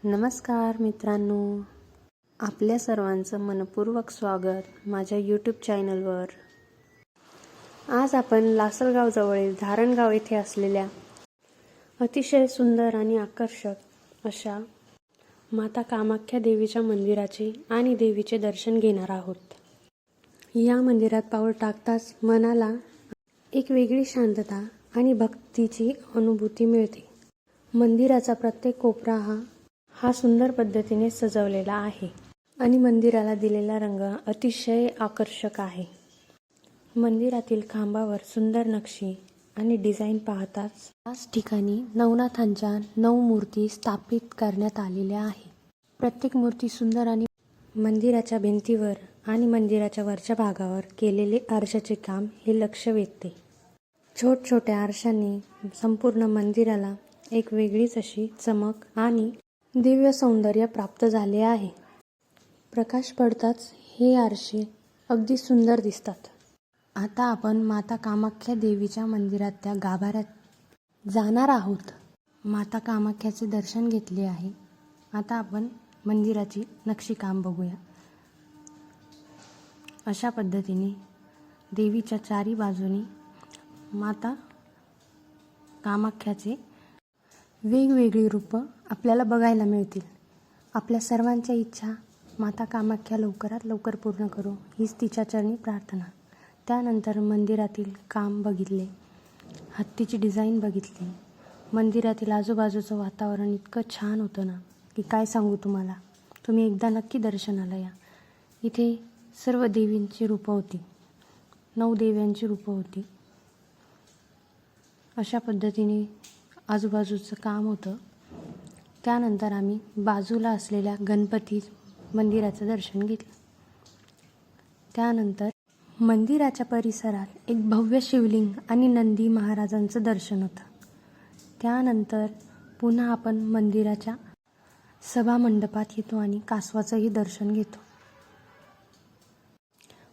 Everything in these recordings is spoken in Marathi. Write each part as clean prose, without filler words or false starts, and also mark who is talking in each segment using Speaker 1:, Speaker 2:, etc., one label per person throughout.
Speaker 1: नमस्कार मित्रांनो, आपल्या सर्वांचं मनपूर्वक स्वागत माझ्या यूट्यूब चॅनलवर। आज आपण लासलगावजवळील धारणगाव येथे असलेल्या अतिशय सुंदर आणि आकर्षक अशा माता कामाख्या देवीच्या मंदिराचे आणि देवीचे दर्शन घेणार आहोत। या मंदिरात पाऊल टाकताच मनाला एक वेगळी शांतता आणि भक्तीची अनुभूती मिळते। मंदिराचा प्रत्येक कोपरा हा सुंदर पद्धतीने सजवलेला आहे आणि मंदिराला दिलेला रंग अतिशय आकर्षक आहे। मंदिरातील खांबावर सुंदर नक्षी आणि डिझाईन पाहताच याच ठिकाणी नवनाथांच्या 9 मूर्ती स्थापित करण्यात आलेल्या आहे। प्रत्येक मूर्ती सुंदर आणि मंदिराच्या भिंतीवर आणि मंदिराच्या वरच्या भागावर केलेले आरशाचे काम हे लक्ष वेधते। छोट्या आरशांनी संपूर्ण मंदिराला एक वेगळीच अशी चमक आणि दिव्य सौंदर्य प्राप्त झाले आहे। प्रकाश पडताच हे आरसे अगदी सुंदर दिसतात। आता आपण माता कामाख्या देवीच्या मंदिरात त्या गाभाऱ्यात जाणार आहोत। माता कामाख्याचे दर्शन घेतले आहे। आता आपण मंदिराची नक्षीकाम बघूया। अशा पद्धतीने देवीच्या चारी बाजूनी माता कामाख्याचे वेगवेगळी रूपं आपल्याला बघायला मिळतील। आपल्या सर्वांच्या इच्छा माता कामाख्या लवकरात लवकर पूर्ण करो हीच तिच्या चरणी प्रार्थना। त्यानंतर मंदिरातील काम बघितले, हत्तीची डिझाईन बघितली, मंदिरातील आजूबाजूचं वातावरण इतकं छान होतं ना की काय सांगू तुम्हाला। तुम्ही एकदा नक्की दर्शनाला या। इथे सर्व देवींची रूपं होती, 9 देव्यांची रूपं होती। अशा पद्धतीने आजूबाजूचं काम होतं। त्यानंतर आम्ही बाजूला असलेल्या गणपती मंदिराचं दर्शन घेतलं। त्यानंतर मंदिराच्या परिसरात एक भव्य शिवलिंग आणि नंदी महाराजांचं दर्शन होतं। त्यानंतर पुन्हा आपण मंदिराच्या सभामंडपात येतो आणि कासवाचंही दर्शन घेतो।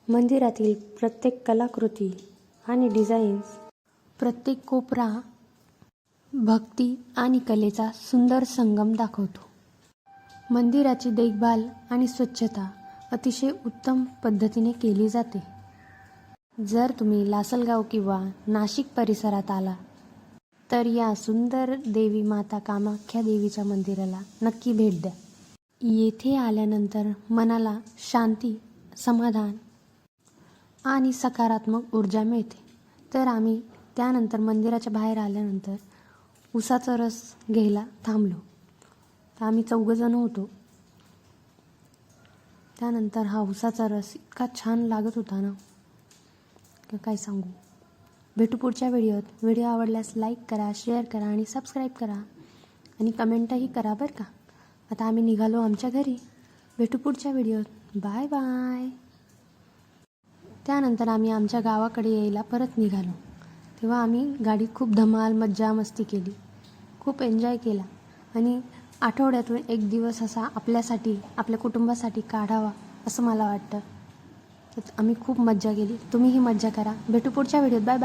Speaker 1: मंदिरातील प्रत्येक कलाकृती आणि डिझाईन्स, प्रत्येक कोपरा भक्ती आणि कलेचा सुंदर संगम दाखवतो। मंदिराची देखभाल आणि स्वच्छता अतिशय उत्तम पद्धतीने केली जाते। जर तुम्ही लासलगाव किंवा नाशिक परिसरात आला तर या सुंदर देवी माता कामाख्या देवीच्या मंदिराला नक्की भेट द्या। येथे आल्यानंतर मनाला शांती, समाधान आणि सकारात्मक ऊर्जा मिळते। तर आम्ही त्यानंतर मंदिराच्या बाहेर आल्यानंतर उसाचा रस घ्यायला थांबलो। तर आम्ही 4 जण होतो। त्यानंतर हा उसाचा रस इतका छान लागत होता ना की काय सांगू। भेटू पुढच्या व्हिडिओत। व्हिडिओ आवडल्यास लाईक करा, शेअर करा आणि सबस्क्राईब करा आणि कमेंटही करा बरं का। आता आम्ही निघालो आमच्या घरी। भेटू पुढच्या व्हिडिओत। Bye bye. त्यानंतर आम्ही आमच्या गावाकडे यायला परत निघालो। तेव्हा आम्ही गाडीत खूप धमाल मज्जा मस्ती केली, खूप एन्जॉय केला आणि आठवड्यातून एक दिवस असा आपल्यासाठी, आपल्या कुटुंबासाठी काढावा असं मला वाटतं। तर आम्ही खूप मज्जा केली। तुम्हीही मज्जा करा। भेटू पुढच्या व्हिडिओत। Bye bye.